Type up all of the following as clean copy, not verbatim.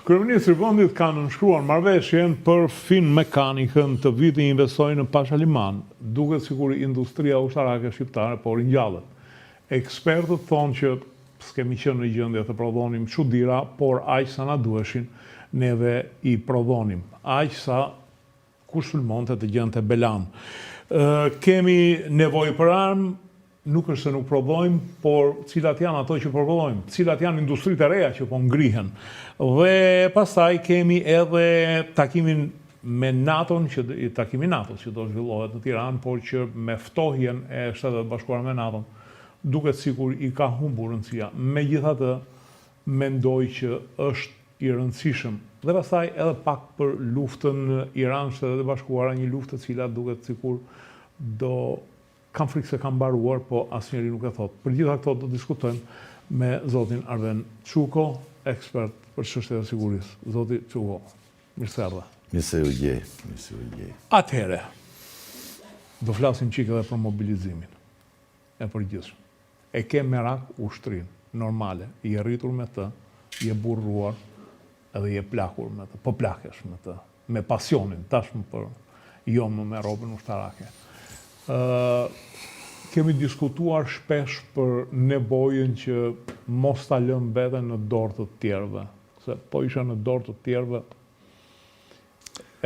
Kryeministri i vendit ka nënshkruar marrëveshjen për Finmekanikën të vitit investojnë në Pashaliman, duket sikur industria ushtarake shqiptare po ringjallet. Ekspertët thonë që s'kemi qenë në gjendje të prodhonim çuditëra, por aq sa na duheshin, neve i prodhonim. Aq sa kush sulmonte të gjente belan. Kemi nevojë për armë, nuk është se nuk prodhojmë, por cilat janë ato që prodhojmë, cilat janë industritë e reja që po ngrihen. Dhe pastaj kemi edhe takimin me NATO-n, takimi NATO-s që do zhvillohet në Tiranë, por që me ftohjen e Shtetet Bashkuara me NATO-n, duket sikur i ka humbur rëndësia. Megjithatë, mendoj që është i rëndësishëm. Dhe pastaj edhe pak për luftën Iran-Shtetet Bashkuara, një luftë e cila duket sikur kam frikë se kam mbaruar, po asnjëri nuk e thot. Për gjitha këto do diskutojmë me zotin Arven Çuko, ekspert për çështjet e sigurisë. Zoti Çuko, mirë se erdha. Mirë se u gjej. Atëherë, do flasim çik edhe për mobilizimin e përgjithshëm. E ke merak ushtrinë normale, i rritur me të, i burruar edhe i plakur me të, po plakesh me të, me pasionin, tashmë për jo më me robën ushtarake. Kemi diskutuar shpesh për nevojën që mos ta lëm veten në dorë të tjerëve, se po isha në dorë të tjerëve,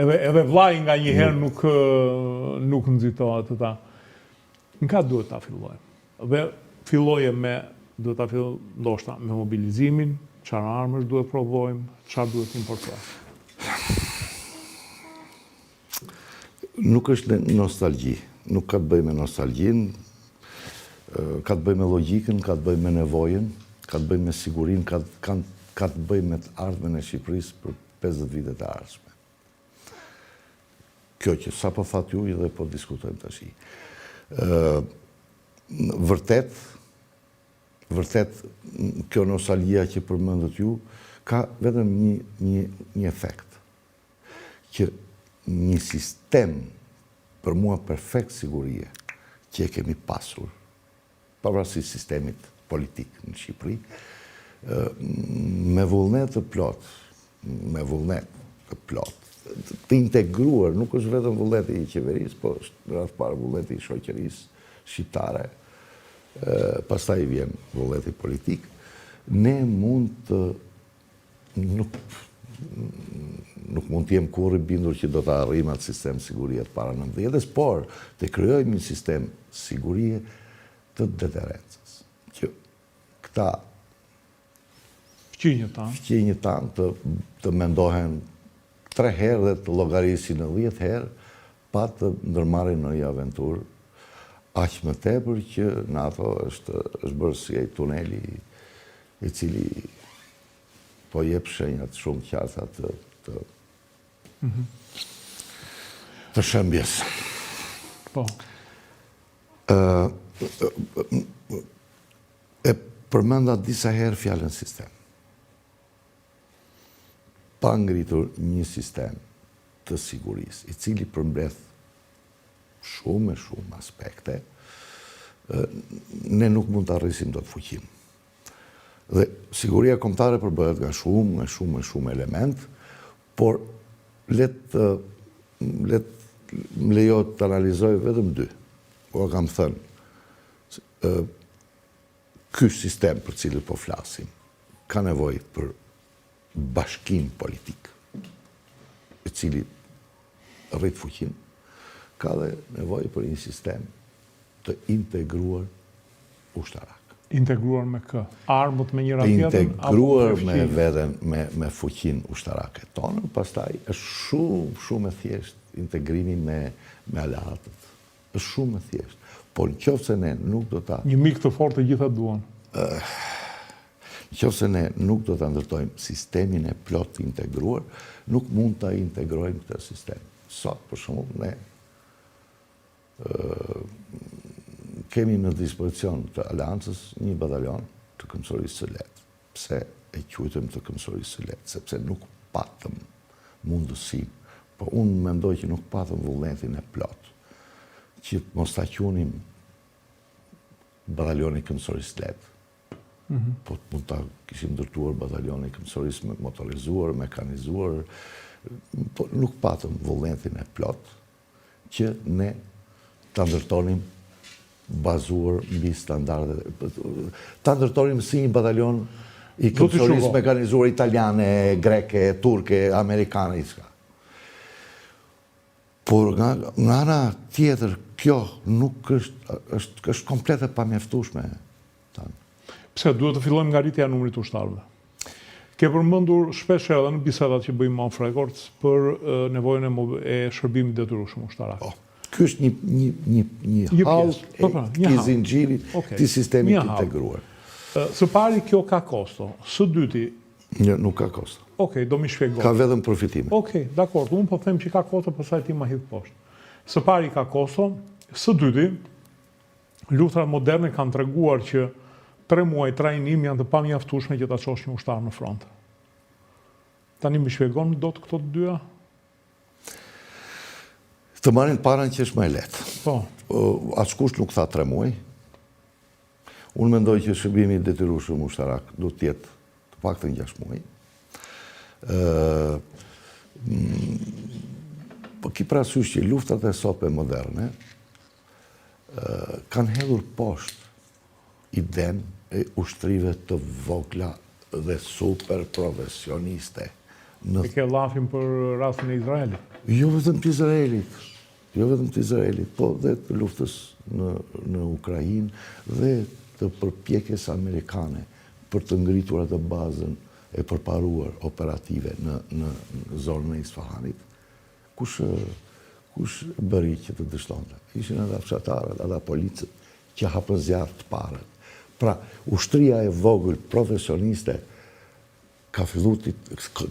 edhe vllai nga një herë nuk nxitohet të ta. Nga duhet ta fillojmë? Dhe filloje duhet ta fillojmë ndoshta me mobilizimin, çfarë armësh duhet provojmë, çfarë duhet importojmë. Nuk është nostalgji. Nuk ka të bëjë me nostalgjin, ka të bëjë me logjikën, ka të bëjë me nevojën, ka të bëjë me sigurinë, ka të bëjë me të ardhmen e Shqipërisë për 50 vitet e ardhshme. Kjo që sa po that ju dhe po diskutojmë tash. Vërtet, kjo nostalgjia që përmendët ju, ka vetëm një efekt. Që një sistem për mua perfekt sigurie që e kemi pasur, pavarësisht sistemit politik në Shqipëri, me vullnet të plot, të integruar, nuk është vetëm vullneti i qeverisë, po është rreth parë vullneti i shoqërisë shqiptare, pastaj vjen vullneti politik, ne mund të nuk mund të jem kurrë bindur që do të arrijmë atë sistem sigurie të para 90-s, por të krijojmë një sistem sigurie të deterencës. Që këta fqinjët tanë të mendohen 3 herë dhe të llogarisin në 10 herë, pa të ndërmarrin në një aventurë aq më tepër që NATO është bërë si ai tuneli i cili po jep shenjat shumë qarta të shëmbjes. Po. E përmenda disa herë fjalën sistem. Pa ngritur një sistem të sigurisë, i cili përmbledh shumë aspekte, ne nuk mund të arrisim dot fuqinë. Dhe siguria kombëtare përbëhet nga shumë element, por më lejo të analizoj vetëm 2. Po kam thënë, ky sistem për cilën po flasim ka nevojë për bashkim politik, i cili rrit fuqinë, ka dhe nevojë për një sistem të integruar ushtarak. Integruar me kë? Armët me njëra tjetrën? Integruar me veten, me fuqinë ushtarake tonë, pastaj është shumë e thjeshtë integrimi me aleatët. Është shumë e thjeshtë. Por nëse ne nuk do ta... Një mik të fortë të gjitha duan. Nëse ne nuk do ta ndërtojmë sistemin e plot të integruar, nuk mund ta integrojmë këtë sistem. Sot, për shembull, ne kemi në dispozicion të aleancës një batalion të Këmbësorisë së Lehtë. Pse e quajtëm të Këmbësorisë së Lehtë? Sepse nuk patëm mundësinë, po unë mendoj që nuk patëm vullnetin e plot, që mos ta qunim batalionin Këmbësorisë së Lehtë, po mund ta kishim ndërtuar batalionin këmbësorisë motorizuar, mekanizuar, po nuk patëm vullnetin e plot që ne ta ndërtonim bazuar mbi standardet. Ta ndërtonim si një batalion i këmbësorisë mekanizuar italiane, greke, turke, amerikane, diçka. Por nga ana tjetër, kjo nuk është komplet e pamjaftueshme. Pse duhet të fillojmë nga rritja e numrit të ushtarëve? Ke përmendur shpesh edhe në bisedat që bëjmë off records për nevojën e shërbimit detyrueshëm ushtarak. Ky është një hall i zinxhirit të sistemit integruar. Së pari kjo ka kosto, së dyti nuk ka kosto. Okej, do mi shpjegoj. Ka vetëm përfitime. Okej, dakord, unë po them që ka kosto, pastaj ti ma hidh poshtë. Së pari ka kosto, së dyti luftrat moderne kanë treguar që 3 muaj trajnim janë të pamjaftueshme që ta çosh një ushtar në front. Tani më shpjegon dot këto të dyja? Të marrin parën që është më e lehtë. Po. Askush nuk tha 3 muaj. Unë mendoj që shërbimi i detyrueshëm ushtarak duhet të jetë të paktën 6 muaj. Po ki parasysh që luftat e sotme moderne kanë hedhur poshtë idenë e ushtrive të vogla dhe super profesioniste. E ke llafin për rastin e Izraelit? Jo vetëm të Izraelit, po dhe të luftës në Ukrainë dhe të përpjekjes amerikane për të ngritur atë bazën e përparuar operative në zonën e Isfahanit. Kush bëri që të dështonte? Ishin edhe fshatarët, edhe policët që hapën zjarr të parët. Pra, ushtria e vogël profesioniste ka filluar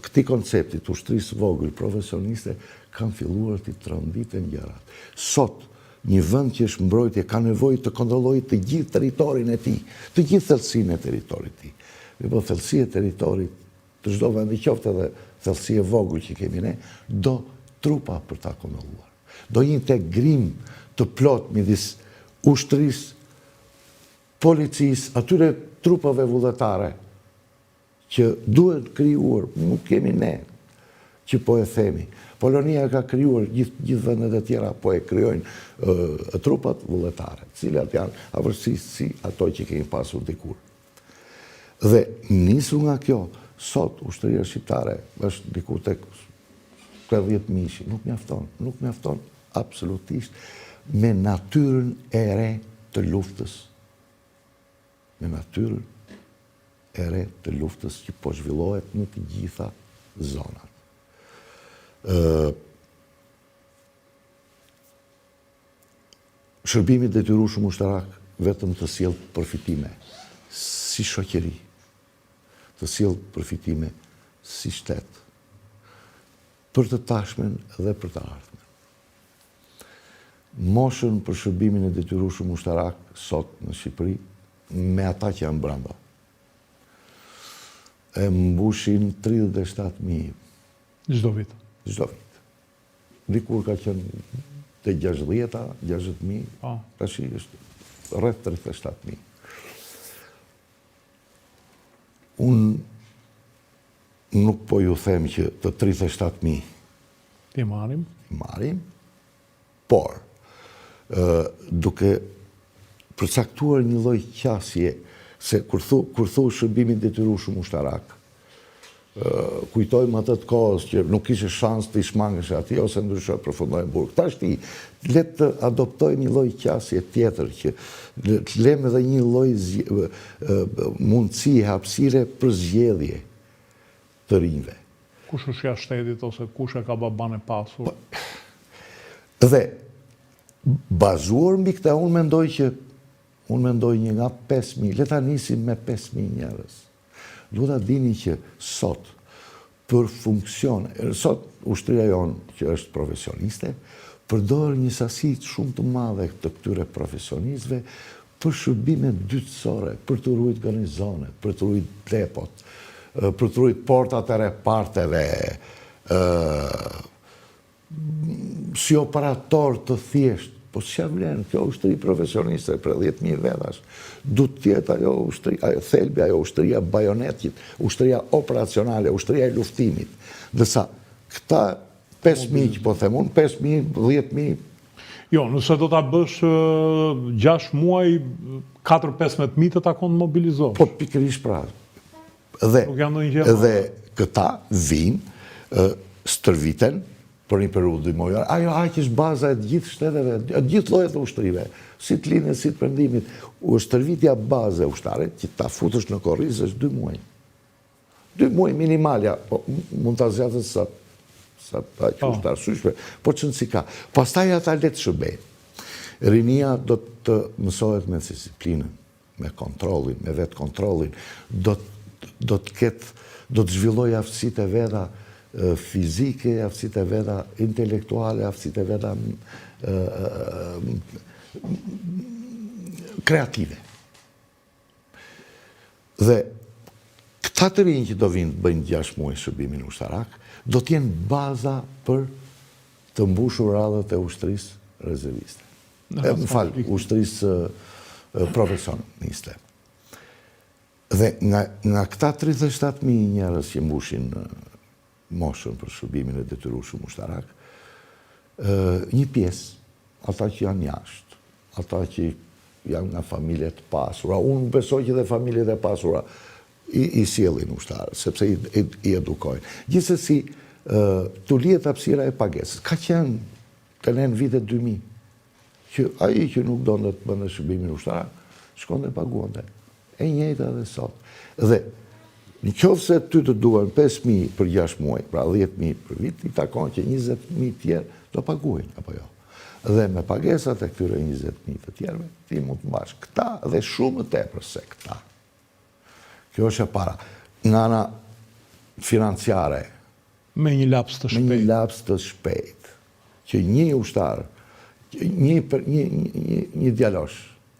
këtij koncepti të ushtrisë vogël profesioniste kanë filluar të tronditen gjërat. Sot një vend që është mbrojtje ka nevojë të kontrollojë të gjithë territorin e tij, të gjithë thellësinë e territorit të tij. Po thellësia e territorit të çdo vendi, qoftë edhe thellësi e vogël që kemi ne, do trupa për ta kontrolluar. Do një integrim të plot midis ushtrisë, policisë, atyre trupave vullnetare që duhet krijuar, nuk kemi ne që po e themi. Polonia ka krijuar gjithë vendet e tjera po e krijojnë trupat vullnetare, të cilat janë avërsisht si ato që kemi pasur dikur. Dhe nisur nga kjo, sot ushtria shqiptare është diku tek 30.000, nuk mjafton absolutisht me natyrën e re të luftës. Me natyrën e re të luftës që po zhvillohet në të gjitha zonat. Shërbimi detyrueshëm ushtarak vetëm të sjell përfitime si shoqëri, të sjell përfitime si shtet, për të tashmen dhe për të ardhmen. Moshën për shërbimin e detyrueshëm ushtarak sot në Shqipëri, me ata që janë brenda, e mbushin 37.000. Çdo vit. Çdo vit. Dikur ka qenë te 60.000, tash është rreth 37.000. Unë nuk po ju them që të 37.000 ti marrim, por duke përcaktuar një lloj qasje se kur thu shërbimin detyrueshëm ushtarak, kujtojmë atë të kohës që nuk kishe shans të ishmangesh aty ose ndryshe përfundojnë burg. Tash ti le të adoptojmë një lloj qasje tjetër që të lëmë edhe një lloj mundësi hapësire për zgjedhje të rinjve. Kush është jashtë shtetit ose kush e ka baban e pasur? Dhe bazuar mbi këtë, unë mendoj një nga 5.000, le ta nisim me 5.000 njerëz. Duhet ta dini që sot për funksion, sot ushtria jonë që është profesioniste, përdor një sasi shumë të madhe të këtyre profesionistëve për shërbime dytësore, për të ruajtur garnizone, për të ruajtur depot, për të ruajtur portat e reparteve, si operator të thjesht, Po s'ja vlen, kjo ushtri profesioniste për 10.000 vetash, du tjetë ajo ushtri, ajo thelbi, ajo ushtria bajonetit, ushtria operacionale, ushtria e luftimit. Dësa, këta 5.000 që po themun, 5.000, 10.000, Jo, nëse do ta bësh 6 muaj, 4-15.000 të takon të mobilizosh. po pikërisht pra. Dhe këta vinë, stërviten, për një periudhë dimojore. Ajo aq është baza e gjithë shteteve, e gjithë llojet të ushtrive, si të linës, si të perëndimit. Stërvitja baze ushtare, që ta futësh në korrizë është 2 muaj. 2 muaj minimalja, po mund ta zgjatësh sa ta ushtar syshme, po çon si ka. Pastaj ata le të shërbejnë. Rinia do të mësohet me disiplinën, me kontrollin, me vetë kontrollin, do të zhvillojë aftësitë e veta fizike, aftësitë e veta intelektuale, aftësitë e veta kreative. Dhe këta të rinj që do vinë të bëjnë 6 muaj shërbimin ushtarak, do t'jenë baza për të mbushur radhët e ushtrisë rezerviste. Më falë, ushtrisë profesioniste. Dhe nga këta 37.000 njerëz që mbushin moshën për shërbimin e detyrueshëm ushtarak, një pjesë, ata që janë jashtë, ata që janë nga familje të pasura, unë besoj që dhe familjet e pasura i sjellin ushtarë, sepse i edukojnë. Gjithsesi, tu lihet hapësira e pagesës. Ka qenë të në vitet 2000, që ai që nuk donte të bënte shërbimin ushtarak, shkonte paguante. E njëjta edhe sot. Dhe në qoftë se ty të duan 5.000 për 6 muaj, pra 10.000 për vit, i takon që 20.000 tjerë do paguajnë, apo jo. Dhe me pagesat e këtyre 20.000 të tjerëve, ti mund të mbash këta dhe shumë më tepër se këta. Kjo është e para. Nga ana financiare, me një laps të shpejt. Me një laps të shpejt, që një ushtar, një djalosh,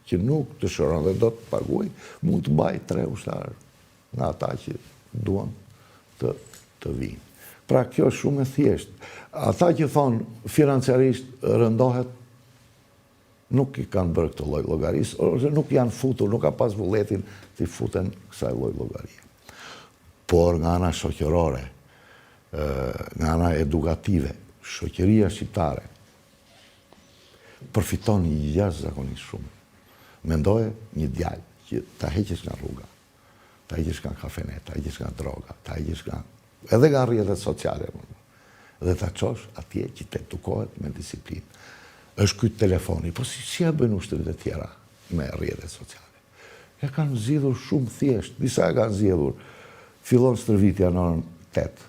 që nuk të shëron dhe do të paguaj, mund të mbaj 3 ushtarë nga ata që duan të vinë. Pra kjo është shumë e thjeshtë. Ata që thonë financiarisht rëndohet, nuk i kanë bërë këtë lloj llogarisë, ose nuk janë futur, nuk ka pas vullnetin të futen kësaj lloj llogarie. Por nga ana shoqërore, nga ana edukative, shoqëria shqiptare përfiton jashtëzakonisht shumë. Mendoje një djalë që ta heqësh nga rruga, ta heqësh nga kafenet, ta heqësh nga droga, ta heqësh nga edhe nga rrjetet sociale, dhe ta çosh atje që të edukohet me disiplinë. Është ky telefoni, po si ja bëjnë ushtrit e tjera me rrjetet sociale? Ja kanë zgjidhur shumë thjesht, disa e kanë zgjidhur. Fillon stërvitja në orën 8,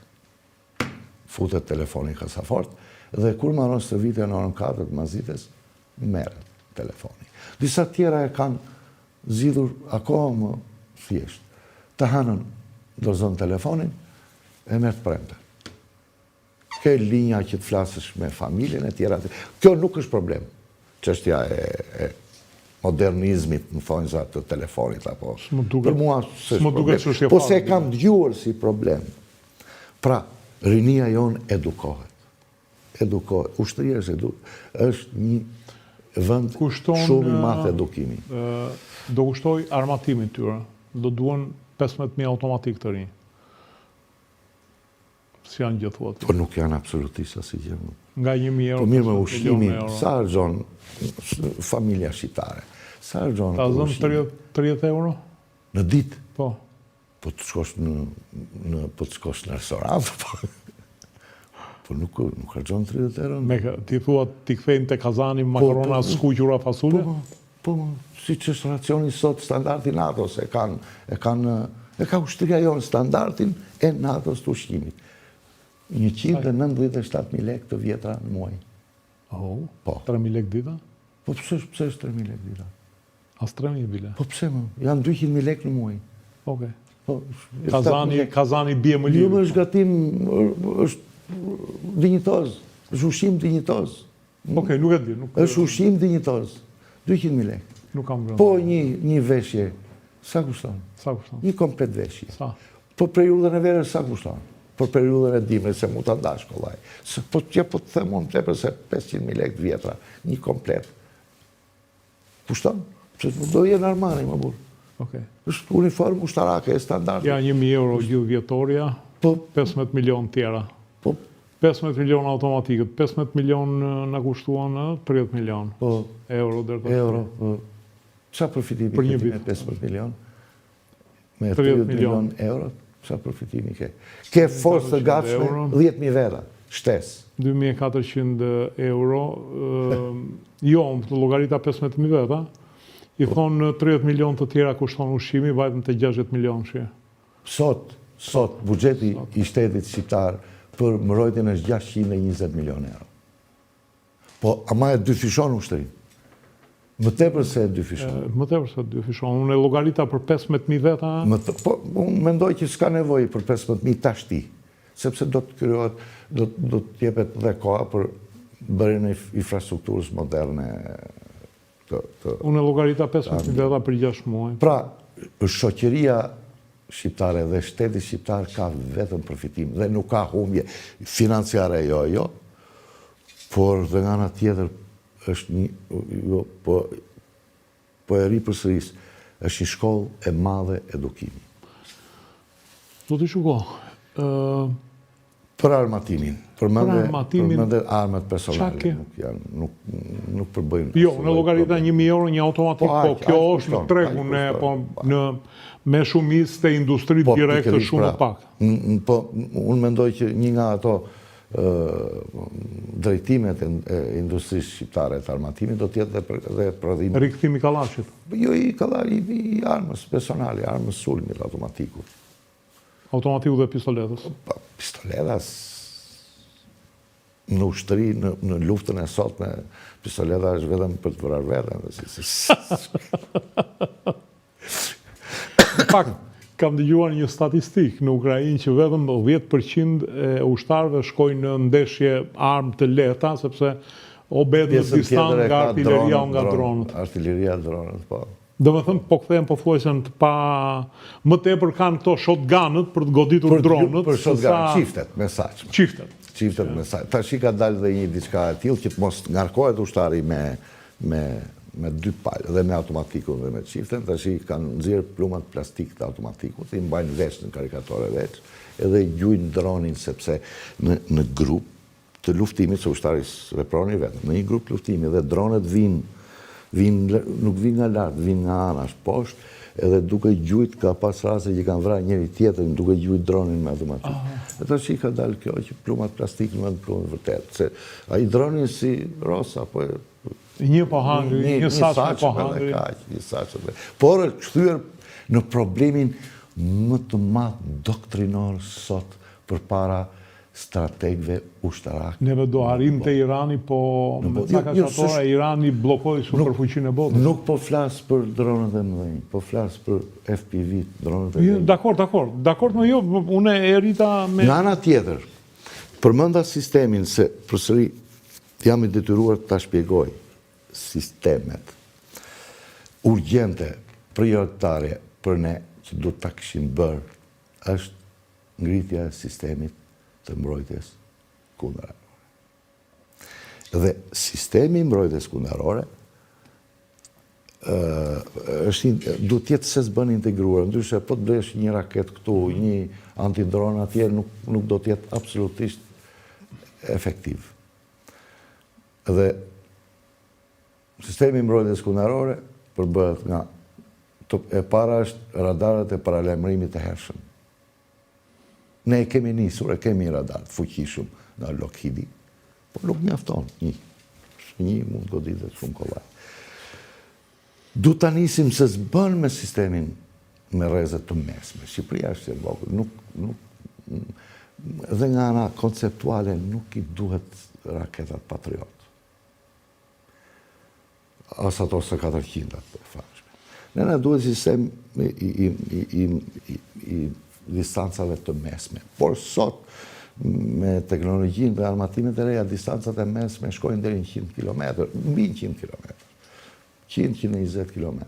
futet telefoni kasafort, dhe kur marron stërvitja në orën 4 mazites, merret telefoni. Disa tjera e kanë zgjidhur akoma më thjesht. Të hanën, dorëzon telefonin, e merr të premte. Ke linja që të flasësh me familjen e tjera. Kjo nuk është problem. Çështja e modernizmit, në thonjza të telefonit, apo për mua s'është problem. Po se kam dëgjuar si problem. Pra, rinia jon edukohet. Ushtria është një vend shumë i madh edukimi. Do kushtoj armatimin tyre. Do duan 15.000 automatik të rinj. Si janë gjithë thuat. Po nuk janë absolutisht asnjë gjë. Nga 1.000 euro. Po mirë me ushqimin, sa harxhon familja shqiptare? Sa harxhon? Ta zëm 30 euro? Në ditë? Po. Po të shkosh në restorant, po nuk harxhon 30 euro. Ti thua ti kthejnë te kazani makarona skuqura fasule? Po, siç është racioni sot standardi NATO-s, e ka ushtria jonë standardin e NATO-s të ushqimit. 197.000 lekë të vjetra në muaj. Po. 3.000 lekë dita? Po pse është 3.000 lekë dita? As 3.000 bile. Po pse më? Janë 200.000 lekë në muaj. Okej. Kazani bie më lirë. Jo, është gatim, është dinjitoz, është ushqim dinjitoz. Okej, nuk e di. Është ushqim dinjitoz. 200.000 lekë. Nuk kam brenda. Po një veshje, sa kushton? Sa kushton? Një komplet veshje. Sa? Po periudhën e verës sa kushton? Për periudhën e dimrit se mu ta ndash kollaj. Po të them unë tepër se 500.000 lekë vjetra, një komplet. Pushton, që do jenë Armani, më burë. Okej. është uniform ushtarake, e standard. Ja 1.000 euro gjithë vjetorja, Po, 15 milion tjera. po, 15 milion automatikët, 15 milion në kushtuan 30 milion po, euro deri të euro. Qa profitimi Për një ke ti vit. me 15 milion? Me 30 30 milion euro? Qa profitimi ke? Ke forcë të gatshme euro. 10.000 veta, shtes. 2.400 euro, jo, të llogarita 15.000 veta, i thonë 30 milion të tjera kushton ushqimi, vajtën të 60 milion shi. Sot, buxheti i shtetit shqiptar për mbrojtjen është 620 milion euro. Po, ama e dyfishon ushtërinë. Më tepër se e dyfishon. Më tepër se dy fishon. Unë e llogarita për 15.000 veta, Po, unë mendoj që s'ka nevojë për 15.000 tashti, sepse do të krijohet, do të jepet dhe koha për bërjen e infrastrukturës moderne unë e llogarita 15.000 veta për 6 muaj. Pra, shoqëria shqiptare dhe shteti shqiptar ka vetëm përfitim dhe nuk ka humbje financiare jo, por dhe nga ana tjetër është një, po e ri përsëris, është një shkollë e madhe edukimi. Do të shko. Për armatimin, përmende armat personale, Çake? nuk përbëjnë. Jo, në llogarita 1.000 euro një automatik, po kjo është në tregun e me shumicë të industrisë direkte shumë pak. Po, unë mendoj që një nga ato drejtimet e industrisë shqiptare të armatimit do t'jetë dhe prodhimi. Rikthimi kallashit. Jo i i armës personale, armës sulmit automatiku. Automatiku dhe pistoletës. Pistoletas në ushtëri, në luftën e sotme, pistoleta është vetëm për të vrarë veten. Në fakt, kam dëgjuar një statistik në Ukrainë që vetëm 10% e ushtarëve shkojnë në ndeshje armë të lehta, sepse o bedë në distancë nga artilleria o nga dronët. Artilleria, dronët, po. Do me thëmë, po kthejmë pothuajse pa... Më tepër kanë këto shotgunët për të goditur dronët. Për shotgun, qiftet, mesaqme. Qiftet, mesaqme. Ta shi ka dalë dhe një diçka e tillë që të mos ngarkohet ushtari me dy palë, dhe me automatikun dhe me qiften, ta shi kanë nxjerrë plumat plastik të automatikut, i mbajnë veç në karikatore veç, edhe gjujnë dronin sepse në grup të luftimit, se ushtari veproni vetëm, në një grup luftimi dhe dronet nuk vinë nga lartë, vinë nga anash poshtë, edhe duke gjujt ka pas rase që kanë vrarë njëri tjetër, duke gjujt dronin me automatik. E të shi ka dalë kjo që plumat plastik në vend plumat vërtet. Se a i dronin si rosa, po e... Një po hangri, një saqme po hangri. Një saqme. Por e kthyer në problemin më të madh doktrinor sot përpara strategëve ushtarak. Neve do arrim të Irani, po me caka qatora Irani blokoi superfuqinë e botës. Nuk po flas për dronët e mëdhenj, po flas për FPV, dronët e mëdhenj. Dakor, më jo, unë e rita me... Nga ana tjetër, përmenda sistemin se përsëri jam i detyruar ta shpjegoj sistemet urgjente, prioritare për ne që duhet ta kishim bërë është ngritja e sistemit të mbrojtjes kundërore. Dhe sistemi i mbrojtjes kundërore duhet jetë se s'bën integruar, ndryshe po të blesh një raket këtu, një antidron atje, nuk do të jetë absolutisht efektiv. Dhe sistemi i mbrojtjes kundërore përbëhet nga e para është radarët e paralajmërimit të hershëm. Ne e kemi nisur, e kemi radar fuqishëm nga Lockheed, por nuk mjafton një. Një mund goditet shumë kollaj. Du ta nisim se s'bën me sistemin me rrezet të mesme. Shqipëria është e vogël, dhe nga ana konceptuale nuk i duhet raketat Patriot. As ato së 400 të fashme. Ne duhet sistem i distancave të mesme. Por sot, me teknologjinë dhe armatimet e reja, distancat e mesme shkojnë deri në 100 km, mbi 100 km. 100-120 km.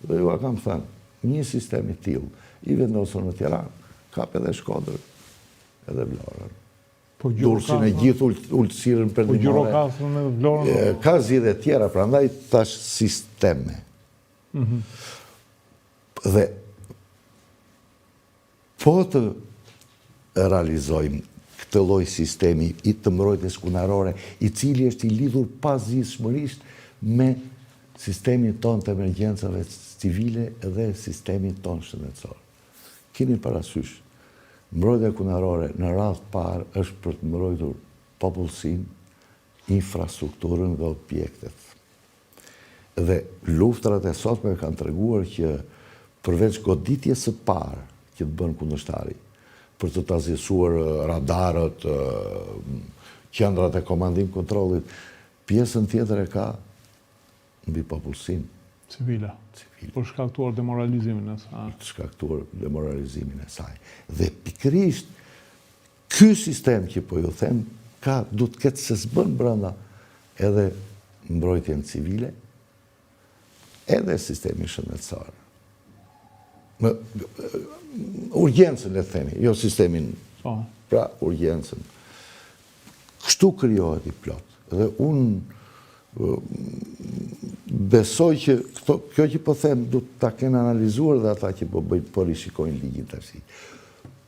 Dhe ju a kam thënë, një sistem i tillë, i vendosur në Tiranë, kap edhe Shkodrën, edhe Vlorën, dursin e gjithë ulësirën Po perëndimore. Gjirokastrën e Vlorën. Ka zgjidhje tjera, prandaj tash sisteme. Dhe po të realizojmë këtë lloj sistemi i të mbrojtjes kunarore, i cili është i lidhur pazgjidhshmërisht me sistemin tonë të emergjencave civile dhe sistemin tonë shëndetësor. Keni parasysh, mbrojtja kunarore në radhë parë është për të mbrojtur popullsinë, infrastrukturën dhe objektet. Dhe luftrat e sotme kanë treguar që përveç goditjes së parë që të bën kundërshtari, për të tazisuar radarët, qendrat e komandim kontrollit, pjesën tjetër e ka mbi popullsinë Civile. Për shkaktuar demoralizimin e saj. Shkaktuar demoralizimin e saj. Dhe pikërisht ky sistem që po ju them du të ketë se s'bën brenda edhe mbrojtjen civile, edhe sistemin shëndetësor. Në urgjencën, le të themi, jo sistemin, pra urgjencën. Kështu krijohet i plot. Dhe unë besoj që kjo që po them du ta kenë analizuar dhe ata që po rishikojnë ligjin tash.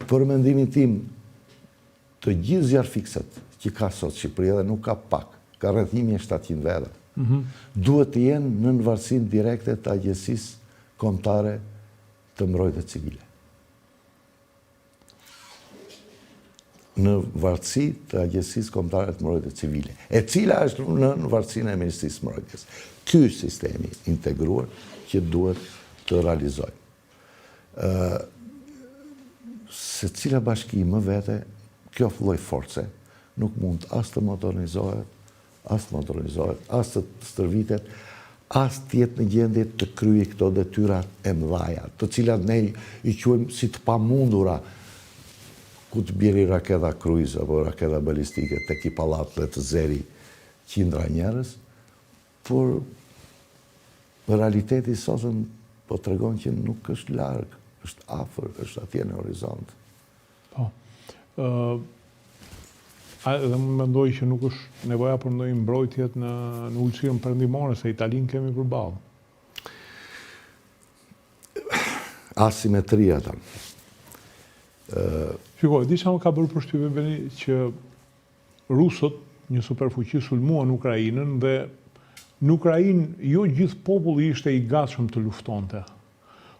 Për mendimin tim, të gjithë zjarfikset që ka sot Shqipëria, dhe nuk ka pak, ka rreth 1700 vete, duhet të jenë në varësinë direkte të Agjencisë Kombëtare të Mbrojtjes Civile. Në varësi të Agjencisë Kombëtare të Mbrojtjes Civile, e cila është në varësinë e Ministrisë së Mbrojtjes. Ky sistemi integruar që duhet të realizojmë. Secila bashki më vete, kjo lloj force nuk mund as të modernizohet, as të stërvitet, as të jetë në gjendje të kryej këto detyra e mëdha, të cilat ne i quajmë si të pamundura, ku të bjeri raketa Cruise apo raketa balistike tek i pallat dhe të zeri qindra njerëz, por realiteti sotëm po tregon që nuk është larg, është afër, është atje në horizont. Po. Edhe më mendoj që nuk është nevoja për ndonjë mbrojtjet në ulësirën perëndimore, se Italinë kemi përballë. Asimetria ta. Shikoj, disa më ka bërë përshtypje Beni që rusët, një superfuqi, sulmuan Ukrainën dhe në Ukrainë jo gjithë populli ishte i gatshëm të luftonte.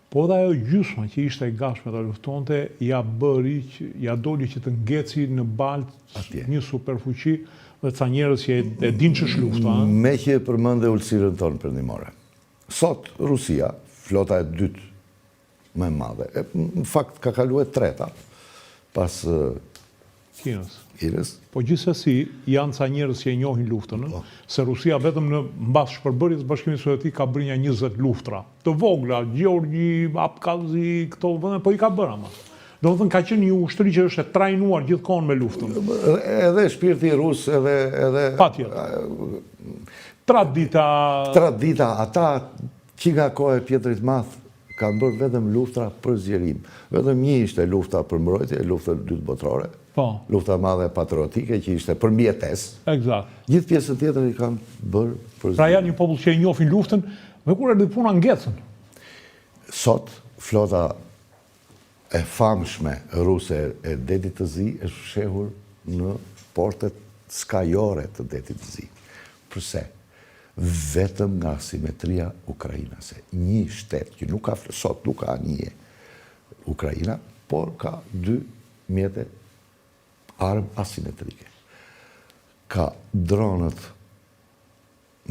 Po dhe ajo gjysma që ishte i gatshme të luftonte, ja doli që të ngeci në baltë një superfuqi dhe ca njerëz që e din ç'është lufta. Me që përmende ulësirën tonë perëndimore. Sot Rusia, flota e dytë më e madhe, në fakt ka kaluar treta pas Kinës. Po gjithsesi janë ca njerëz që e njohin luftën, se Rusia vetëm në mbas shpërbërjes Bashkimit Sovjetik ka bërë 20 luftra të vogla, Gjeorgji, Abkazi, këto vende po i ka bërë ama. Domethënë ka qenë një ushtri që është e trajnuar gjithkohon me luftën. Edhe shpirti rus, edhe patjetër. Tradita, ata që nga koha e Pjetrit Madh kanë bërë vetëm luftra për zgjerim. Vetëm një ishte lufta për mbrojtje, lufta e dytë botërore. Lufta e madhe patriotike që ishte për mbijetesë. Eksakt. Gjithë pjesën tjetër i kanë bërë për zgjerim. Pra janë një popull që e njohin luftën, dhe kur erdhi puna ngecën. Sot flota e famshme ruse e Detit të Zi është fshehur në portet skajore të Detit të Zi. Përse? Vetëm nga asimetria ukrainase. Një shtet që nuk ka sot nuk ka një Ukraina, por ka dy mjete armë asimetrike. Ka dronët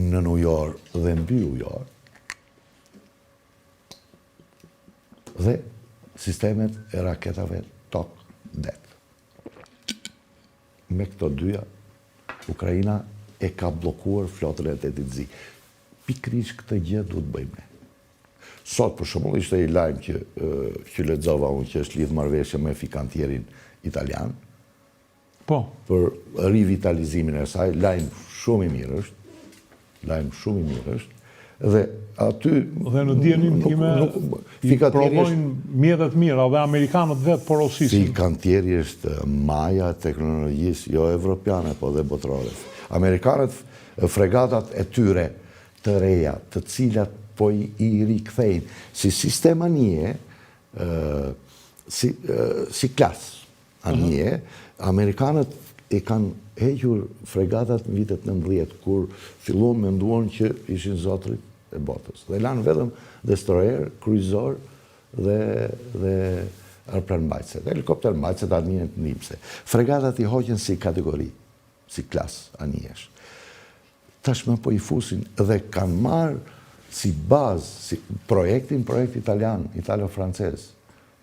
në New York dhe mbi New York dhe sistemet e raketave tok-det. Me këto dyja, Ukraina e ka blokuar flotën e Detit Zi. Pikërisht këtë gjë duhet bëjmë ne. Sot, për shembull, ishte i lajm që lexova unë që është lidh marrëveshje me fikantierin italian. Po. Për rivitalizimin e saj, lajm shumë i mirë është. Dhe aty... Dhe në dijenin time i provojnë mjetet mira dhe Amerikanët vetë porosisin. Fikantieri është maja e teknologjisë, jo evropiane, po dhe botërore. Amerikanët, fregatat e tyre të reja, të cilat po i rikthejnë si sistem anije, si klasë anije, Amerikanët e kanë hequr fregatat në vitet 90, kur fillon me nduon që ishin zotrit e botës. Dhe lanë vetëm destroyer, kryzor dhe arpërmbajtëse. Helikopter mbajtëse të anije të nimse. Fregatat i hoqen si kategori, si klasë anijesh. Tashmë po i fusin dhe kanë marë si bazë, projekt italian, italo-francez,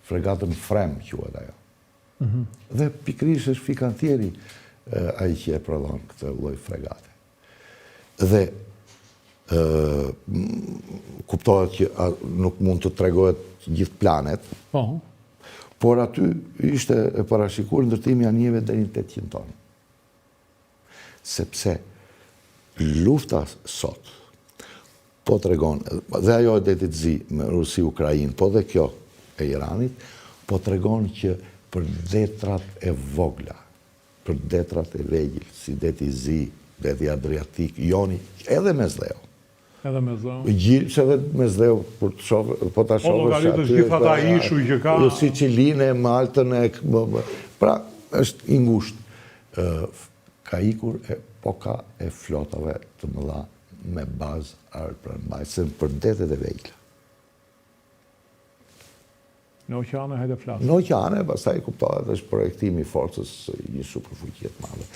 fregatën Frem, quhet ajo. Dhe pikrish është fikantieri ai që e prodhon këtë lloj fregate. Dhe kuptohet që nuk mund të tregohet gjithë planet, por aty ishte e parashikuar ndërtimi anijeve deri në 800 tonë. Sepse lufta sot po tregon, dhe ajo e detit zi me Rusi-Ukrainë, po dhe kjo e Iranit, po tregon që për detrat e vogla, për detrat e vegjil, si deti zi, deti Adriatik, Joni, edhe Mesdheu. Edhe Mesdheu. Gjithë edhe Mesdheu, po ta shohësh aty. Gjithë ata ishuj që ka. Siciline, Maltën, pra është i ngushtë. Ka ikur epoka e flotave të mëdha me bazë arpërmbajtëse për detet e vegjla. Në oqeane, hajde flasë. Në oqeane, pastaj kuptohet është projektimi i forcës një superfuqie të madhe.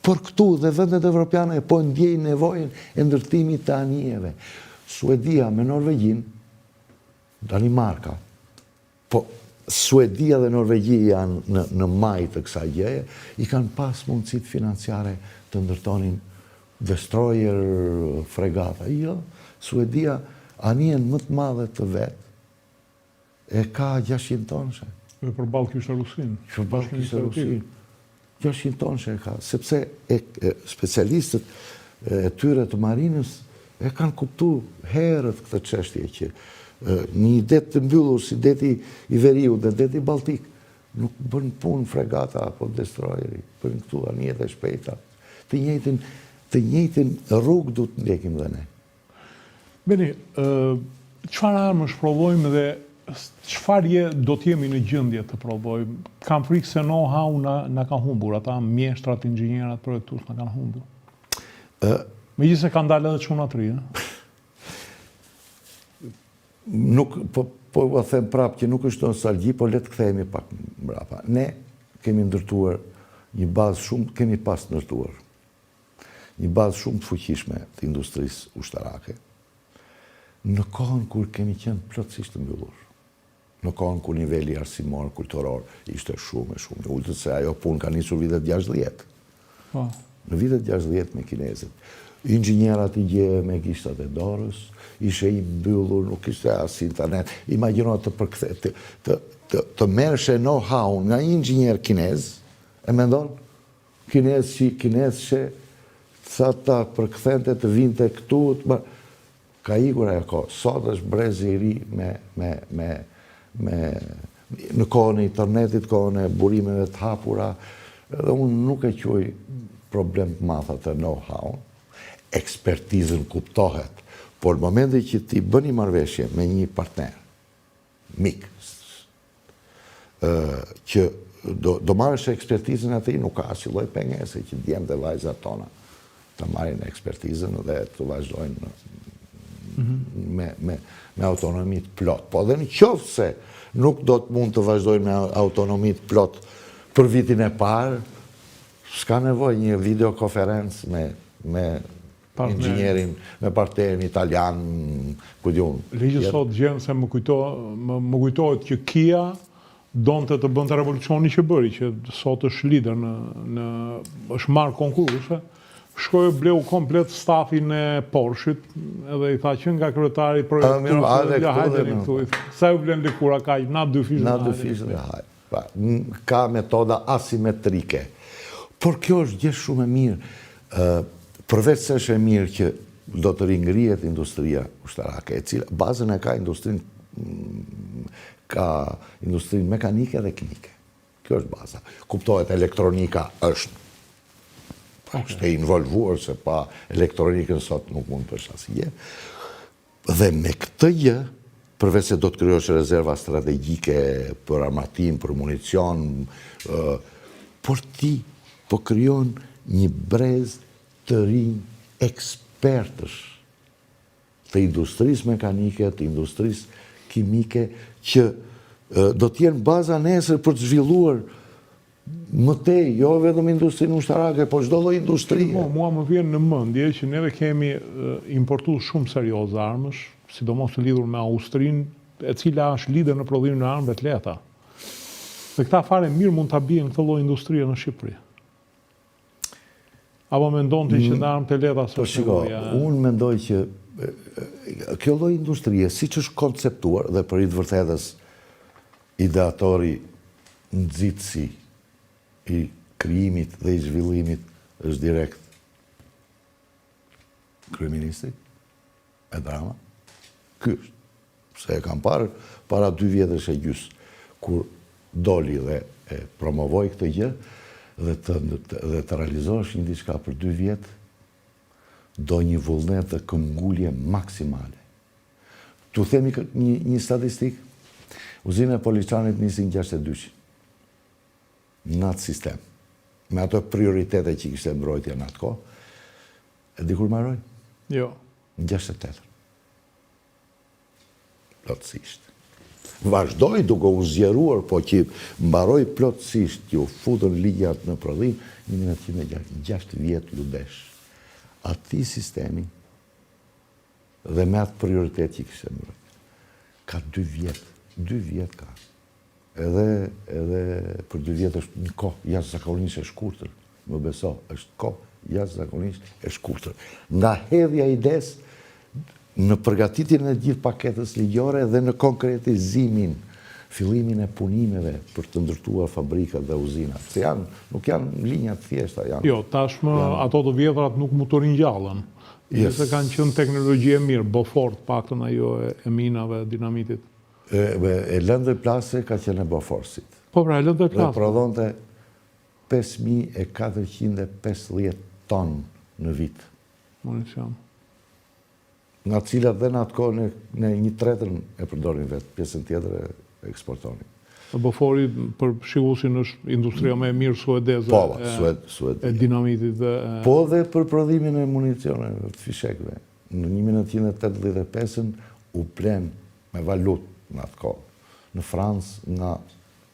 Por këtu dhe vendet evropiane po ndjejnë nevojën e ndërtimit të anijeve. Suedia me Norvegjin, Danimarka, po Suedia dhe Norvegjia janë në maj të kësaj gjëje, i kanë pas mundësit financiare të ndërtonin destroyer, fregata. Jo, Suedia anijen më të madhe të vetë, e ka 600 tonëshe. Dhe përballë kishte Rusin. Përballë kishte Rusin. 600 tonëshe e ka, sepse specialistët e tyre të marinës e kanë kuptu herët këtë çështje që një det të mbyllur si deti Iveriu dhe deti Baltik nuk bën punë fregata apo destroyeri, bën këtu anijet e shpejta. Të njëjtin rrugë du të ndjekim dhe ne. Beni, çfarë armësh provojmë dhe çfarë do të jemi në gjendje të provojmë? Kam frikë se know-how na ka humbur, ata mjeshtrat, inxhinierat, projektues na kanë humbur. Megjithëse kanë dalë edhe çuna të ri, Nuk, po them prapë që nuk është nostalgji, po le të kthehemi pak mbrapa. Ne kemi ndërtuar një bazë shumë, kemi pas ndërtuar një bazë shumë të fuqishme të industrisë ushtarake, në kohën kur kemi qenë plotësisht të mbyllur. Në kohën kur niveli arsimor, kulturor ishte shumë e shumë. Ultët se ajo punë ka nisur vitet 60. Në vitet 60 me kinezët. Inxhinierat i gjeje me gishtat e dorës, ishe i mbyllur, nuk ishte as internet. Imagjino të merreshe know-how nga një inxhinier kinez, e mendon? Kinez që sa ta përkthente të vinte këtu, ka ikur ajo kohë. Sot është brezi i ri në kohën e internetit, kohën e burimeve të hapura, dhe unë nuk e quaj problem të madh atë know-how. Ekspertizën kuptohet, por në momentin që ti bën një marrëveshje me një partner, mik, që do marrësh ekspertizën atij, nuk ka asnjë lloj pengese që djemt dhe vajzat tona të marrin ekspertizën dhe të vazhdojnë me autonomi të plot. Po dhe në qoftë se nuk do të mund të vazhdojnë me autonomi të plot për vitin e parë, s'ka nevojë një videokonferencë me inxhinierin, me partnerin italian, ku diun. Ligji sot gjem se më kujtohet që Kia donte të bënte revolucioni që bëri, që sot është lider është marrë konkurse. Shkoj bleu komplet stafin e Porsche-it, edhe i tha që nga kryetari projektit, sa ju blen lëkura kaq, na dy fishë dhe hajt. Ka metoda asimetrike. Por kjo është gjë shumë e mirë. Përveç se është e mirë që do të ringrihet industria ushtarake, e cila bazën e ka industrinë mekanike dhe kimike. Kjo është baza. Kuptohet elektronika është e involvuar, se pa elektronikën sot nuk mund të është asnjë. Dhe me këtë gjë, përveç se do të krijosh rezerva strategjike për armatim, për municion, por ti po krijon një brez të rinj ekspertësh të industrisë mekanike, të industrisë kimike, që do t'jenë baza nesër për të zhvilluar më tej, jo vetëm industrinë ushtarake, po çdo lloj industrie. Mua më vjen në mendje që neve kemi importuar shumë serioz armësh, sidomos të lidhur me Austrinë, e cila është lider në prodhimin e armëve të lehta. Dhe këta fare mirë mund ta bien këtë lloj industrie në Shqipëri. Apo mendon ti që në armë të lehta Po shiko, unë mendoj që kjo lloj industrie, siç është konceptuar dhe për i të vërtetës ideatori nxitësi i krijimit dhe i zhvillimit është direkt kryeministri e drama. Ky është. Se e kam parë para 2 vjetësh e gjys, kur doli dhe e promovoi këtë gjë dhe të realizohesh një diçka për 2 vjet, do një vullnet dhe këmbgulje maksimale. Tu themi një statistik, uzina e Poliçanit nisi në 62 në atë sistem, me ato prioritete që kishte mbrojtja në atë kohë. E di kur mbaroi? Jo. Në 68. Plotësisht. Vazhdoi duke u zgjeruar, po që mbaroi plotësisht, që u futën ligjat në prodhim, 1906 vjet ludesh. Ati sistemi dhe me atë prioritet që kishte mbrojtja. Ka 2 vjet. 2 vjet ka. Edhe për 2 vjet është një kohë jashtëzakonisht e shkurtër. Më beso, është kohë jashtëzakonisht e shkurtër. Nga hedhja ides në përgatitjen e gjithë paketës ligjore dhe në konkretizimin, fillimin e punimeve për të ndërtuar fabrikat dhe uzinat. Se nuk janë linja të thjeshta. Jo, tashmë ato të vjetrat nuk mu të ringjallën. Se kanë qenë teknologji e mirë, Beaufort, paktën ajo e minave, dinamitit. E lëndë plase ka qenë e Beaufortit. Po pra, e lëndë plase. Dhe prodhonte 5450 ton në vit. Municion. Nga cilat dhe në atë kohë në 1/3 e përdorin vetë, pjesën tjetër e eksportonin. Beauforti për shikusin është industria më e mirë suedeze e dinamitit dhe... Po dhe për prodhimin e municioneve të fishekve. Në 1985 u plen me valutë në atë kohë. Në Francë nga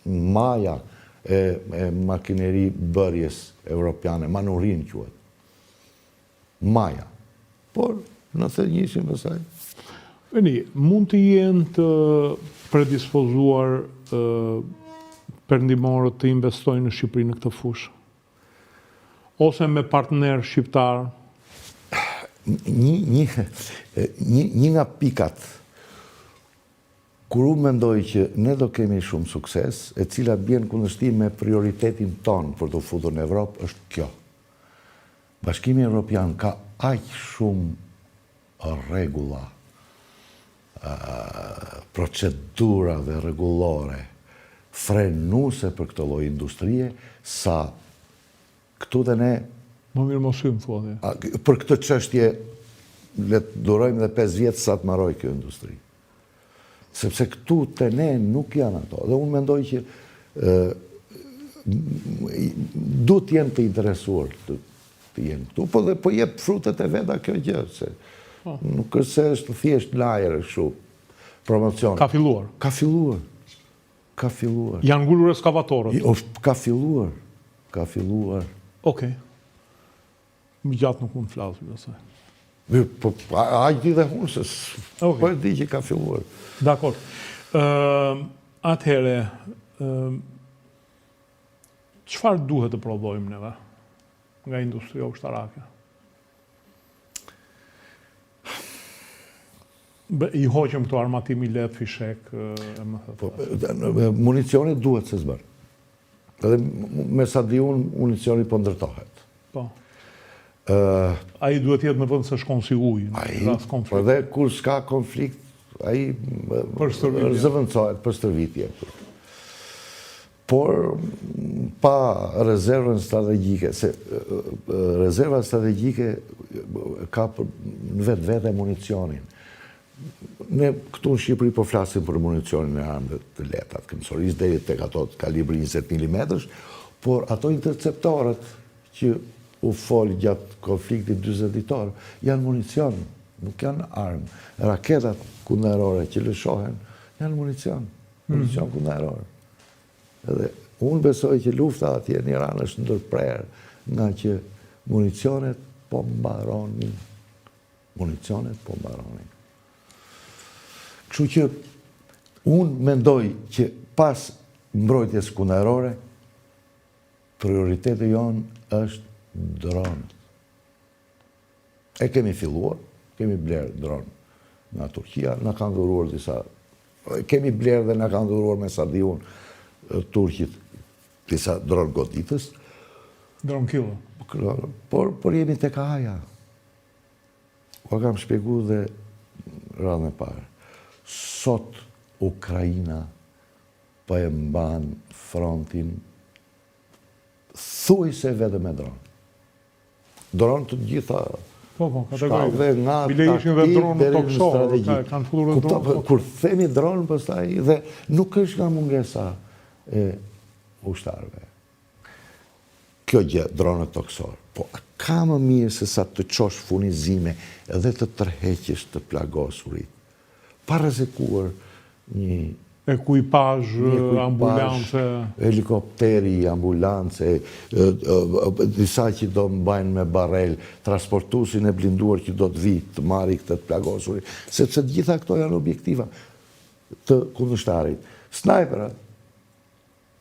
maja e makineri bërjes europiane, manurin quhet. Maja. Por në të njëshim dhe saj. Mund të jenë të predispozuar perëndimorët të investojnë në Shqipëri në këtë fushë? Ose me partner shqiptar? Një nga pikat kur unë mendoj që ne do kemi shumë sukses, e cila bjen kundërshtim me prioritetin ton për të futur në Evropë, është kjo. Bashkimi Evropian ka aq shumë rregulla, procedura dhe rregullore frenuese për këtë lloj industrie, sa këtu dhe ne... Më mirë mos hymë, thua. Për këtë çështje, le të durojmë dhe 5 vjetë sa të mbaroj kjo industri. Sepse këtu të ne nuk janë ato. Dhe unë mendoj që du të jenë të interesuar të jenë këtu, po jep frutet e veta kjo gjë, se nuk është se është thjesht lajër e kështu promocion. Ka filluar? Ka filluar. Ka filluar. Janë ngullur eskavatorët? Ka filluar. Ka filluar. Okej. Më gjatë nuk unë flasë për asaj. Po, aq di dhe unë, se po e di që ka filluar. Dakor. Atëhere, çfarë duhet të prodhojmë neve nga industria ushtarake? I hoqëm këto armatimi lehtë, fishek, municioni duhet se s'bën. Edhe me sa di unë, municioni po ndërtohet. Po. Ai duhet jetë në vend se shkon si ujë në rast Po konflikti. dhe kur s'ka konflikt, ai zëvendësohet për stërvitje. Por pa rezervën strategjike, se rezerva strategjike ka në vetë municionin. Ne këtu në Shqipëri po flasim për municionin e armëve të lehta, të këmbësorisë deri tek ato të kalibri 20 mm, por ato interceptorët që u fol gjatë konfliktit 40 ditor janë municion, nuk janë armë. Raketat kundërore që lëshohen janë municion kundëror. Edhe unë besoj që lufta atje në Iran është ndërprerë nga që municionet po mbaronin. Kështu që unë mendoj që pas mbrojtjes kundërore, prioriteti jonë është dronët. E kemi filluar, kemi blerë dronë nga Turqia, na kanë dhuruar disa, kemi blerë dhe na kanë dhuruar me Sardiun Turqit disa dronë goditës. Dronë kilo. Por jemi tek aja. O kam shpjegu dhe radhën e parë. Sot Ukraina po e mban frontin thuaj se vetëm me dronë. Dronë të gjitha kategori. Bile ishin dhe dronë tokësorë, kanë futur dhe dronë. Kur themi dronë pastaj dhe nuk është nga mungesa e ushtarëve. Kjo gjë, dronët tokësorë. Po, ka më mirë se sa të qosh funizime dhe të tërheqësh të plagosurit. Pa rrezikuar një ekuipazh, ambulance, helikopteri, ambulance, disa që do mbajnë me barel, transportusin e blinduar që do të vi të marri këtë të plagosurit, sepse të gjitha këto janë objektiva të kundërshtarit. Snajperat,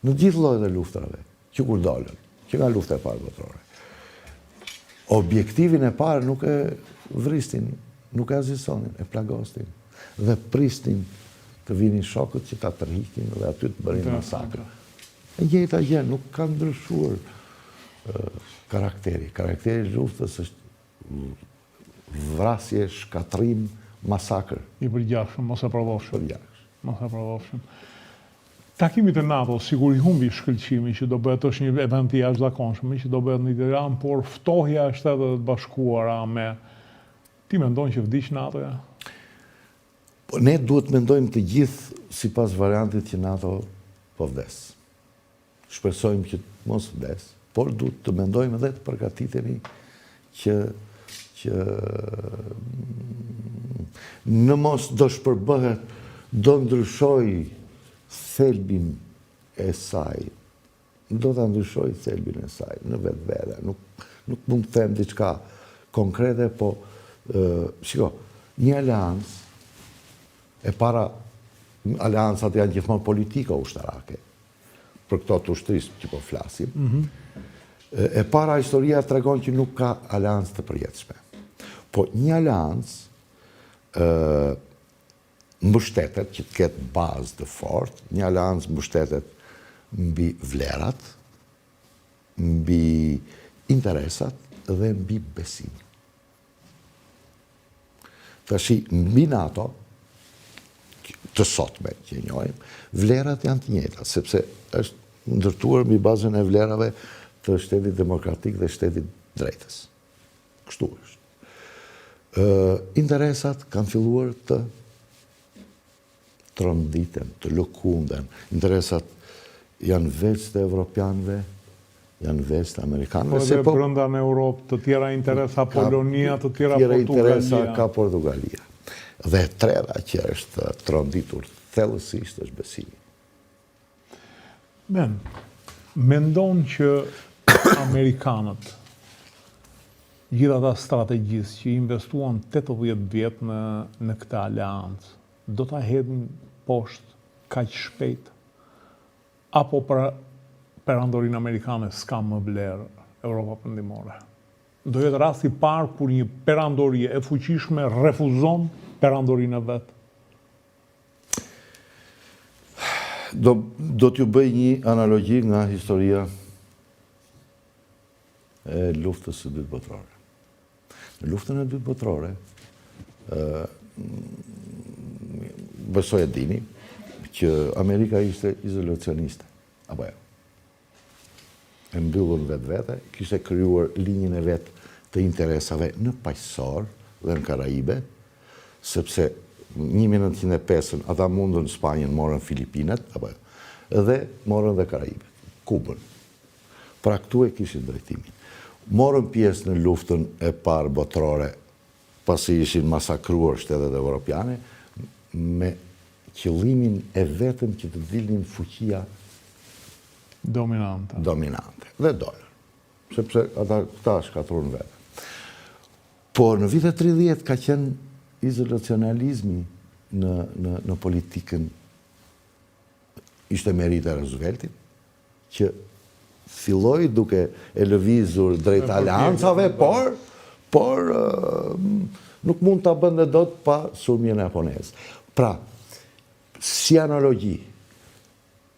në gjithë llojet e luftrave, që kur dolën, që nga lufta e parë botërore. Objektivin e parë nuk e vristin, nuk e azisonin, e plagostin dhe pristin të vinin shokët që ta tërhiqin dhe aty të bërin masakër. E njëjta gjë, nuk ka ndryshuar karakteri. Karakteri i luftës është vrasje, shkatrim, masakër. I përgjashëm, mos e prodhoshëm. Takimi të NATO sigur i humbi shkëlqimi që do bëhet është një event i jashtëzakonshëm që do bëhet në Tiranë, por ftohja e Shtetet Bashkuara me ti mendon që vdiq NATO-ja? Po ne duhet mendojmë të gjithë sipas variantit që NATO po vdes. Shpresojmë që mos vdes, por duhet të mendojmë edhe të përgatitemi që në mos do shpërbëhet, do ndryshoj thelbin e saj, do të ndryshoj thelbin e saj në vetë. Nuk mund të them diçka konkrete, po shiko, një aleancë e para, aleancat janë gjithmonë politika ushtarake, për këto të ushtrisë që po flasim. E para historia tregon që nuk ka aleancë të përjetshme. Po një aleancë mbështetet që të ketë bazë të fortë, një aleancë mbështetet mbi vlerat, mbi interesat dhe mbi besim. Tashi, mbi NATO, të sotme që njohim, vlerat janë të njëjta, sepse është ndërtuar mbi bazën e vlerave të shtetit demokratik dhe shtetit drejtës. Kështu është. Interesat kanë filluar të tronditen, të lëkunden. Interesat janë veç të evropianëve, janë veç të amerikanëve. Po edhe brenda në Europë, të tjera interesa Polonia, të tjera Portugalia. Interesa ka Portugalia. Dhe treta që është tronditur thellësisht është besimi. Mendon që amerikanët, gjithë ata strategjistë që investuan 80 vjet në këtë aleancë, do ta hedhin poshtë kaq shpejt? Apo për perandorinë amerikane s'ka më vlerë Europa Perëndimore? Do jetë rasti i parë kur një perandori e fuqishme refuzon perandorinë e vet? Do t'ju bëj një analogji nga historia e luftës së dytë botërore. Në luftën e dytë botërore, besoj e dini, që Amerika ishte izolacioniste, apo jo. E mbyllur vetë, kishte krijuar linjën e vetë të interesave në paqësor dhe në Karaibe, sepse 1905 ata mundën Spanjën, morën Filipinat, apo jo, dhe morën dhe Karaibe, Kubën. Pra këtu e kishin drejtimin. Morën pjesë në luftën e parë botërore, pasi ishin masakruar shtetet evropiane, me qëllimin e vetëm që të dilnin fuqia dominante. Dhe dolën. Sepse ata shkatrun vetë. Por në vitet 30 ka qenë izolacionalizmi në politikën, ishte merita e Rooseveltit, që filloi duke e lëvizur drejt aleancave, por nuk mund ta bënte dot pa sulmin japonez. Pra, si analogji,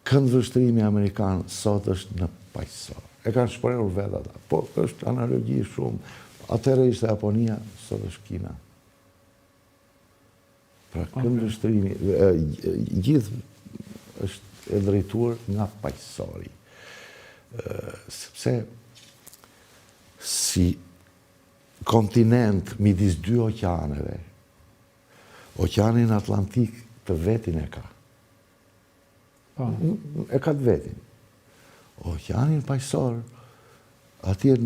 këndvështrimi amerikan sot është në paqësor. E kanë shprehur vetë ata, po është analogji shumë. Atëherë ishte Japonia, sot është Kina. Pra, këndvështrimi, gjithë është e drejtuar nga paqësori. Sepse si kontinent midis dy oqeaneve, oqeanin Atlantik të vetin e ka. E ka të vetin. Oqeanin paqësor, atje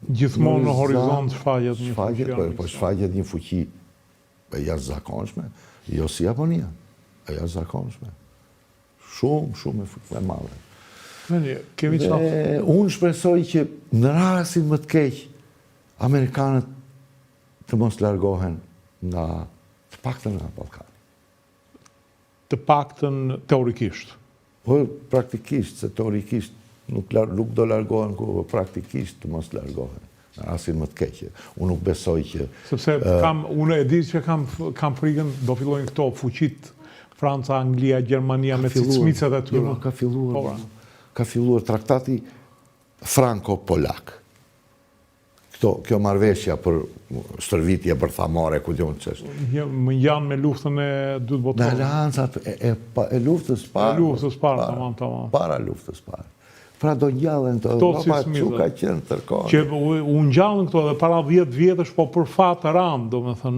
gjithmonë në horizont shfaqet një fuqi. Po shfaqet një fuqi e jashtëzakonshme, jo si Japonia, e jashtëzakonshme. Shumë e madhe. Unë shpresoj që në rastin më të keq, Amerikanët të mos largohen nga të paktën nga Ballkani. Të paktën teorikisht. Po praktikisht, se teorikisht nuk do largohen, ku praktikisht të mos largohen. Në rastin më të keq. Unë nuk besoj që... Sepse unë e di që kam frikën, do fillojnë këto fuqit, Franca, Anglia, Gjermania, me cicmicet e tyre. Ka filluar traktati franko-polak. Kjo marrëveshja për stërvitje bërthamore, ku diun ç'është. Janë me luftën e dytë botërore. Në aleancat e luftës parë. Luftës parë, tamam. Para luftës parë. Pra do ngjallen të Europa që ka qenë tërkohë. Që u ngjallën këto edhe para 10 vjetësh, po për fat ram, domethënë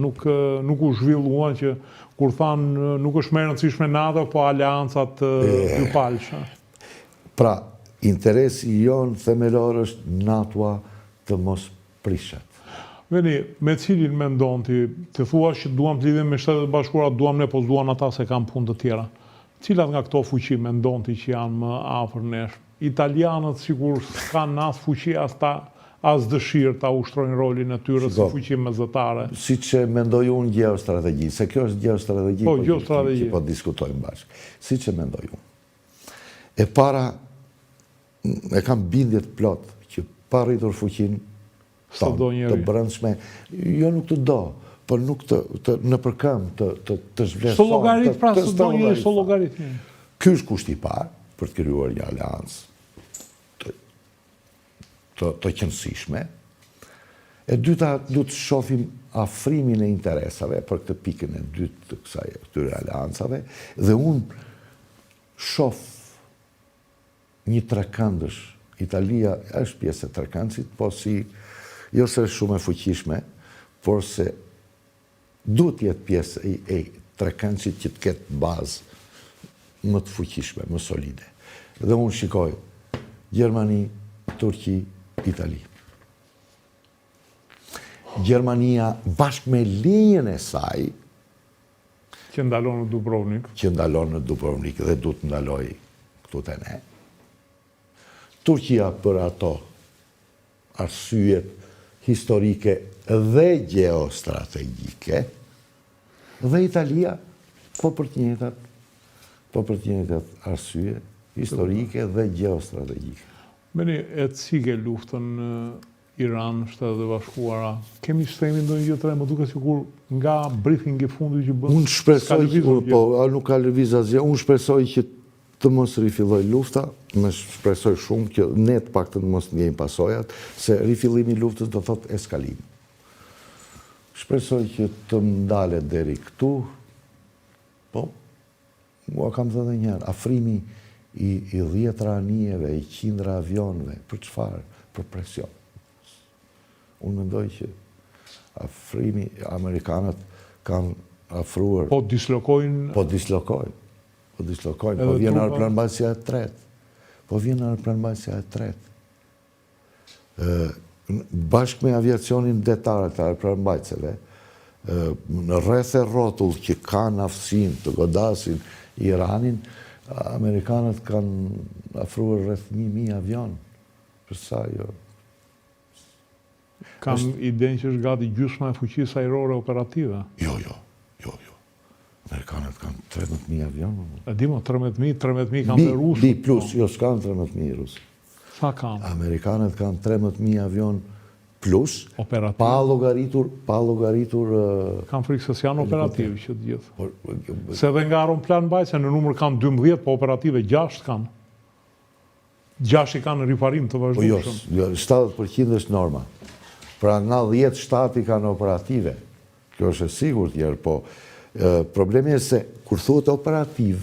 nuk u zhvilluan që kur thanë nuk është më e rëndësishme NATO, po aleancat dypalëshe. Pra, interesi jon themelor është NATO-a të mos prishet. Veni, me cilin mendon ti, të thua që duam të lidhem me Shtetet Bashkuara, duam ne, po duan ata se kanë punë të tjera. Cilat nga këto fuqi mendon ti që janë më afër nesh? Italianët sigur s'kanë as fuqi, as dëshirë ta ushtrojnë rolin e tyre si fuqi mesdhetare. Siç e mendoj unë gjeostrategji, se kjo është gjeostrategji që po diskutojmë bashkë. Siç e mendoj unë. E para, e kam bindjet plot që pa rritur fuqin të brendshme, jo nuk të do, por nuk të në përkëm të zhvlerëson. Së llogarit, pra së do një së llogarit. Ky është kushti i parë për të krijuar një aleancë të qëndësishme. E dyta, du të shohim afrimin e interesave për këtë pikën e dytë të këtyre aleancave, dhe unë shoh një trekëndësh. Italia është pjesë e trekëndësit, po si jo se është shumë e fuqishme, por se duhet të jetë pjesë e trekëndësit që të ketë bazë më të fuqishme, më solide. Dhe unë shikoj Gjermani, Turqi, Itali. Gjermania bashkë me linjën e saj që ndalon në Dubrovnik dhe du të ndaloj këtu te ne. Turqia për ato arsyet historike dhe geostrategjike, dhe Italia po për të njëjtat arsye historike dhe geostrategjike. Beni, e cike luftën Iran, Shtetet e Bashkuara, kemi shtemi ndonjë gjë të re, më duket sikur nga briefing i fundit që bën. Unë shpresoj, nuk ka lëviz asgjë, unë shpresoj që të mos rifilloj lufta, më shpresoj shumë që ne të paktën mos ndjejmë pasojat, se rifillimi i luftës do thotë eskalim. Shpresoj që të ndale deri këtu, po, mua kam thënë dhe njerë, afrimi i 10 anijeve, i 100 avionëve, për çfarë? Për presion. Unë mendoj që afrimi, Amerikanët kanë afruar... Po dislokojnë... Po dislokojnë. Po vjen aeroplanmbajtësia e tretë. Bashkë me aviacionin detar të aeroplanmbajtëseve, në rreth e rrotull që kanë aftësinë të godasin Iranin, Amerikanët kanë afruar rreth 1000 avion. Për sa jo? Kam idenë që është gati gjysma e fuqisë ajrore operative. Jo. Amerikanët kanë 13.000 avion. E di mo, 13.000 kanë për rusë. Bi plus, jo, s'kanë 13.000 rusë. Sa kanë? Amerikanët kanë 13.000 avion plus, Operativ. pa llogaritur Kanë frikë se s'janë operativ që të gjithë. por- Se dhe nga aeroplanmbajtëse në numër kanë 12, po operative 6 kanë. 6 i kanë në riparim të Po jo, vazhdueshëm. 70% është norma. Pra nga 10 shtati kanë operative. Kjo është e sigurt tjerë, po problemi është se kur thuhet operativ,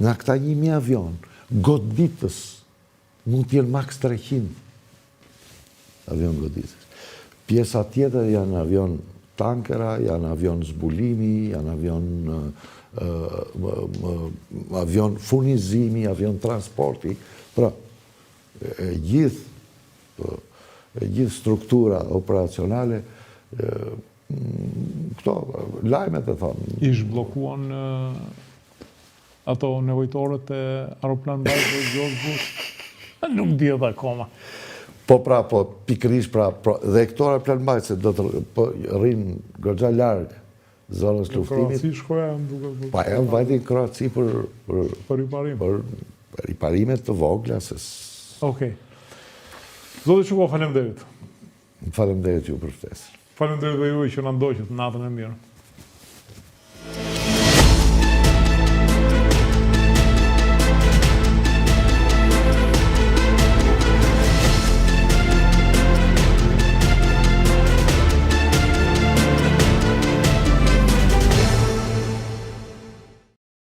nga këta 1000 avion, goditës mund t'jenë maks 300 avion goditës. Pjesa tjetër janë avion tankera, janë avion zbulimi, janë avion furnizimi, avion transporti. Pra, e gjithë struktura operacionale, këto, lajmet e thonë. I zhbllokuan ato nevojtorët e aeroplanmbajtëve George Bush. Nuk dihet akoma. Po pikërisht dhe këto aeroplanmbajtëse do të rrinë goxha larg zonës luftimit. Kroaci shkoja më duket. Pa janë vajti në Kroaci për riparim. Për riparimet të vogla. Okej. Zoti Çuko, faleminderit. Faleminderit ju për ftesën. Faleminderit dhe juve që na ndoqët natën e mirë.